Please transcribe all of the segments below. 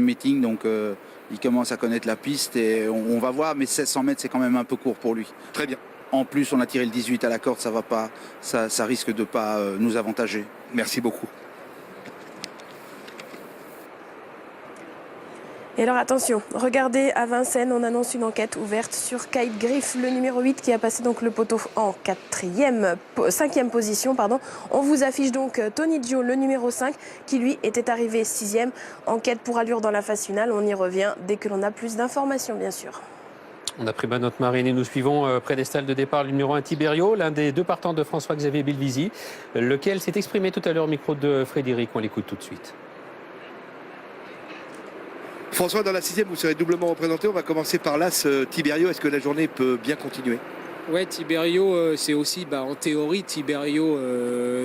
Meeting, donc il commence à connaître la piste et on va voir, mais 1600 mètres c'est quand même un peu court pour lui. Très bien. En plus on a tiré le 18 à la corde, ça va pas, ça risque de pas nous avantager. Merci beaucoup. Et alors attention, regardez, à Vincennes, on annonce une enquête ouverte sur Kite Griff, le numéro 8 qui a passé donc le poteau en 5e position. On vous affiche donc Tony Gio, le numéro 5, qui lui était arrivé 6e. Enquête pour allure dans la phase finale, on y revient dès que l'on a plus d'informations bien sûr. On a pris notre marine et nous suivons près des stalles de départ le numéro 1 Tiberio, l'un des deux partants de François-Xavier Belvisi, lequel s'est exprimé tout à l'heure au micro de Frédéric. On l'écoute tout de suite. François, dans la 6e, vous serez doublement représenté. On va commencer par l'As Tiberio. Est-ce que la journée peut bien continuer? Ouais, Tiberio, c'est aussi, en théorie, Tiberio,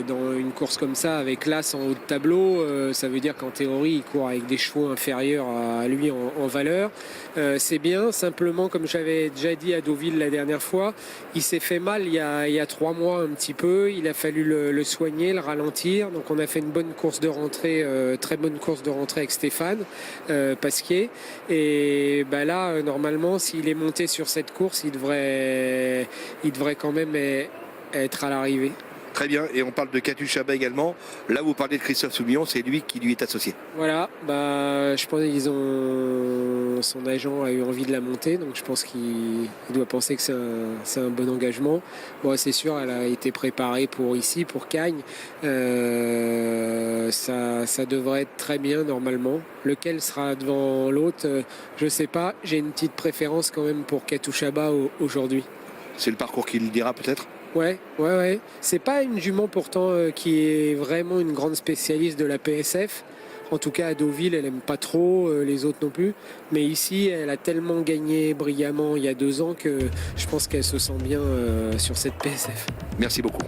dans une course comme ça, avec l'As en haut de tableau, ça veut dire qu'en théorie, il court avec des chevaux inférieurs à lui en valeur. C'est bien, simplement, comme j'avais déjà dit à Deauville la dernière fois, il s'est fait mal il y a 3 mois un petit peu. Il a fallu le soigner, le ralentir. Donc on a fait une bonne course de rentrée, très bonne course de rentrée avec Stéphane Pasquier. Et là, normalement, s'il est monté sur cette course, il devrait quand même être à l'arrivée. Très bien, et on parle de Catu Chabat également. Là, vous parlez de Christophe Soumillon, c'est lui qui lui est associé. Voilà, je pense son agent a eu envie de la monter, donc je pense qu'il doit penser que c'est un bon engagement. Bon, c'est sûr, elle a été préparée pour Cagnes. Ça devrait être très bien normalement. Lequel sera devant l'autre, je ne sais pas. J'ai une petite préférence quand même pour Catu Chabat aujourd'hui. C'est le parcours qui le dira peut-être? Ouais. C'est pas une jument pourtant qui est vraiment une grande spécialiste de la PSF. En tout cas, à Deauville, elle aime pas trop, les autres non plus. Mais ici, elle a tellement gagné brillamment il y a 2 ans que je pense qu'elle se sent bien sur cette PSF. Merci beaucoup.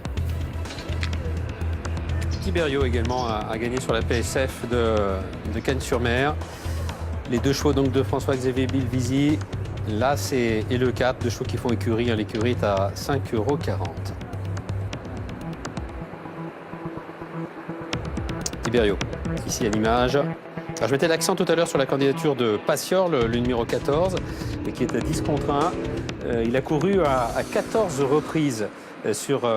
Tiberio également a gagné sur la PSF de Cannes-sur-Mer. Les 2 chevaux donc de François-Xavier Belvisi. Là, c'est le 4, 2 chevaux qui font écurie. L'écurie est à 5,40 €. Tiberio, ici à l'image. Alors, je mettais l'accent tout à l'heure sur la candidature de Passior, le numéro 14, qui est à 10 contre 1. Il a couru à 14 reprises sur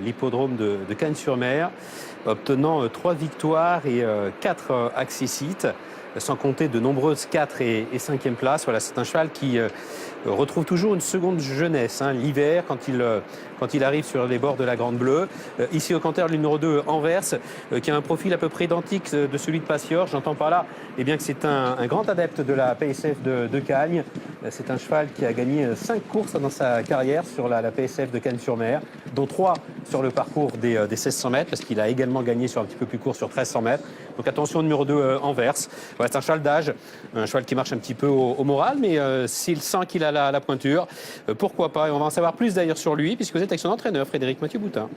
l'hippodrome de Cannes-sur-Mer, obtenant 3 victoires et 4 accessites, sans compter de nombreuses 4 et 5e places. Voilà, c'est un cheval qui retrouve toujours une seconde jeunesse l'hiver quand il arrive sur les bords de la Grande Bleue. Ici au canter, le numéro 2 Anvers, qui a un profil à peu près identique de celui de Passior. J'entends par là que c'est un grand adepte de la PSF de Cagnes. C'est un cheval qui a gagné 5 courses dans sa carrière sur la PSF de Cannes-sur-Mer, dont 3 sur le parcours des 1600 mètres, parce qu'il a également gagné sur un petit peu plus court sur 1300 mètres. Donc attention, numéro 2 Anvers. Voilà, c'est un cheval d'âge, un cheval qui marche un petit peu au moral, mais s'il sent qu'il a la pointure, pourquoi pas. Et on va en savoir plus d'ailleurs sur lui, puisque vous êtes avec son entraîneur, Frédéric Mathieu Boutin.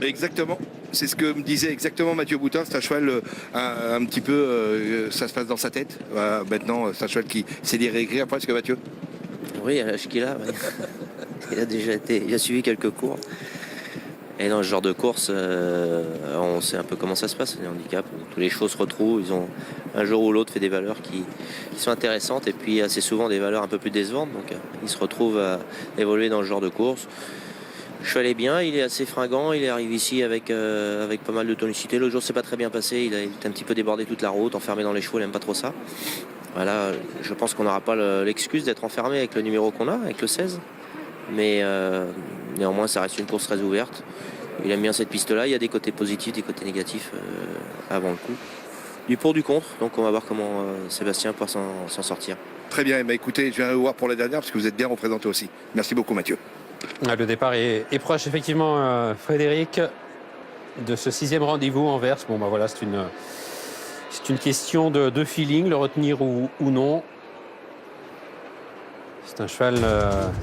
Exactement, c'est ce que me disait exactement Mathieu Boutin. C'est un cheval un petit peu, ça se passe dans sa tête. Maintenant, c'est un cheval qui sait lire et écrire presque, Mathieu. Oui, à l'âge qu'il a, il a suivi quelques cours. Et dans ce genre de course, on sait un peu comment ça se passe, les handicaps. Tous les chevaux se retrouvent, ils ont un jour ou l'autre fait des valeurs qui sont intéressantes et puis assez souvent des valeurs un peu plus décevantes. Donc ils se retrouvent à évoluer dans ce genre de course. Le cheval est bien, il est assez fringant, il arrive ici avec pas mal de tonicité. L'autre jour, c'est pas très bien passé, il est un petit peu débordé toute la route, enfermé dans les chevaux, il n'aime pas trop ça. Voilà, je pense qu'on n'aura pas l'excuse d'être enfermé avec le numéro qu'on a, avec le 16. Mais néanmoins, ça reste une course très ouverte. Il aime bien cette piste-là, il y a des côtés positifs, des côtés négatifs avant le coup. Du pour, du contre, donc on va voir comment Sébastien pourra s'en sortir. Très bien, écoutez, je viens vous voir pour la dernière, parce que vous êtes bien représenté aussi. Merci beaucoup, Mathieu. Le départ est proche, effectivement, Frédéric, de ce 6e rendez-vous Anvers. Bon, voilà, c'est une question de feeling, le retenir ou non. C'est un cheval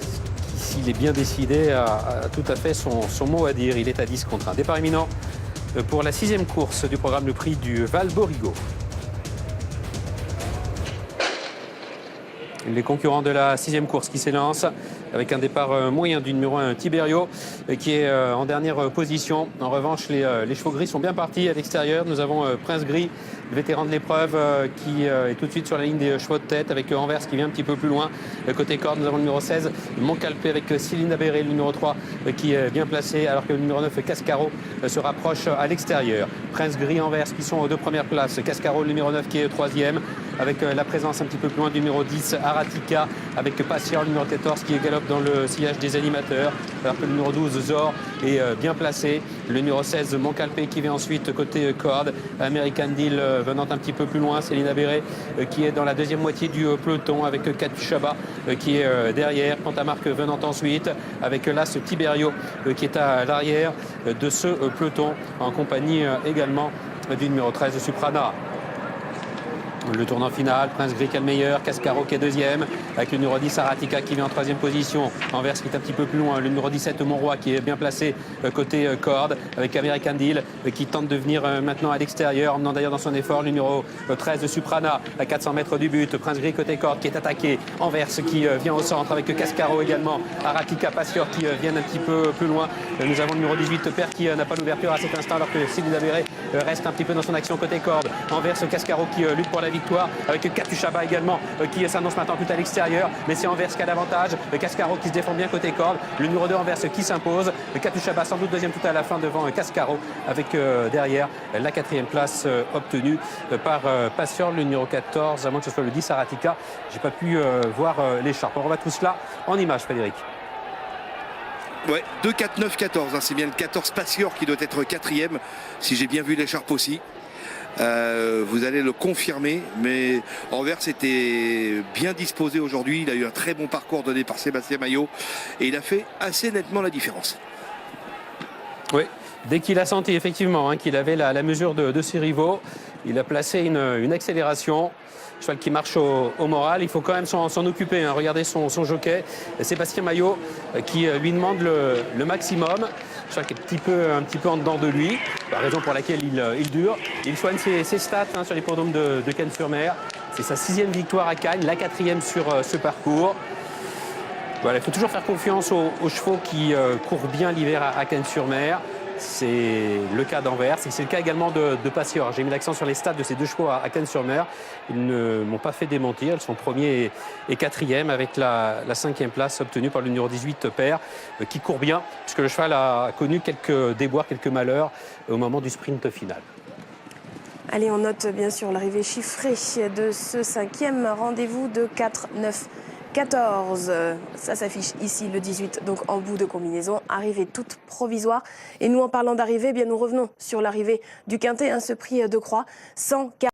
qui, s'il est bien décidé, a tout à fait son mot à dire. Il est à 10 contre 1. Départ imminent pour la 6e course du programme, le prix du Val Borigo. Les concurrents de la 6e course qui s'élance avec un départ moyen du numéro 1 Tiberio qui est en dernière position. En revanche, les chevaux gris sont bien partis à l'extérieur. Nous avons Prince Gris, le vétéran de l'épreuve, qui est tout de suite sur la ligne des chevaux de tête avec Anvers qui vient un petit peu plus loin. Côté corde, nous avons le numéro 16 Moncalpé avec Céline Béré, le numéro 3 qui est bien placé, alors que le numéro 9 Cascaro se rapproche à l'extérieur. Prince Gris, Anvers qui sont aux 2 premières places. Cascaro, le numéro 9 qui est 3e, avec la présence un petit peu plus loin du numéro 10 Aratica, avec Patient, le numéro 14 qui galope dans le sillage des animateurs, alors que le numéro 12 Zor est bien placé. Le numéro 16 Moncalpé qui vient ensuite côté corde. American Deal venant un petit peu plus loin. Céline Béré qui est dans la deuxième moitié du peloton avec Katusha qui est derrière. Pantamarque venant ensuite avec l'As Tiberio qui est à l'arrière de ce peloton en compagnie également du numéro 13 Suprana. Le tournant final, Prince Gris qui est le meilleur, Cascaro qui est 2e, avec le numéro 10 Aratica qui vient en 3e position, Anvers qui est un petit peu plus loin, le numéro 17 Monroy qui est bien placé côté corde, avec American Deal qui tente de venir maintenant à l'extérieur, emmenant d'ailleurs dans son effort le numéro 13 de Suprana à 400 mètres du but, Prince Gris côté corde qui est attaqué, Anvers qui vient au centre avec Cascaro également, Aratica Passior qui viennent un petit peu plus loin. Nous avons le numéro 18 Père qui n'a pas l'ouverture à cet instant alors que Céline Béré reste un petit peu dans son action côté corde, Anvers Cascaro qui lutte pour la victoire avec Katusha également qui s'annonce maintenant tout à l'extérieur, mais c'est Anvers qui a l'avantage, Cascaro qui se défend bien côté corde, le numéro 2 Anvers qui s'impose, Katusha sans doute 2e tout à la fin devant Cascaro avec derrière la 4e place obtenue par Passior, le numéro 14, à moins que ce soit le 10 Aratica. J'ai pas pu voir l'écharpe. On revoit tout cela en image, Frédéric. Ouais, 2, 4, 9, 14, hein, c'est bien le 14 Passior qui doit être 4e, si j'ai bien vu l'écharpe aussi. Vous allez le confirmer, mais Anvers était bien disposé aujourd'hui. Il a eu un très bon parcours donné par Sébastien Maillot et il a fait assez nettement la différence. Oui, dès qu'il a senti effectivement qu'il avait la mesure de ses rivaux, il a placé une accélération. Cheval qui marche au moral, il faut quand même s'en occuper, hein. Regardez son jockey, Sébastien Maillot, qui lui demande le maximum. Cheval qui est un petit peu en dedans de lui, la raison pour laquelle il dure. Il soigne ses stats sur les prud'hommes de Cannes-sur-Mer. C'est sa 6e victoire à Cannes, la 4e sur ce parcours. Voilà, il faut toujours faire confiance aux chevaux qui courent bien l'hiver à Cannes-sur-Mer. C'est le cas d'Anvers et c'est le cas également de Passior. J'ai mis l'accent sur les stats de ces 2 chevaux à Cannes-sur-Mer. Ils ne m'ont pas fait démentir. Ils sont 1er et 4e avec la 5e place obtenue par le numéro 18 Père qui court bien puisque le cheval a connu quelques déboires, quelques malheurs au moment du sprint final. Allez, on note bien sûr l'arrivée chiffrée de ce 5e rendez-vous de 4, 9, 14. Ça s'affiche ici le 18, donc en bout de combinaison, arrivée toute provisoire. Et nous, en parlant d'arrivée, eh bien nous revenons sur l'arrivée du Quintet, ce prix de Croix, 140.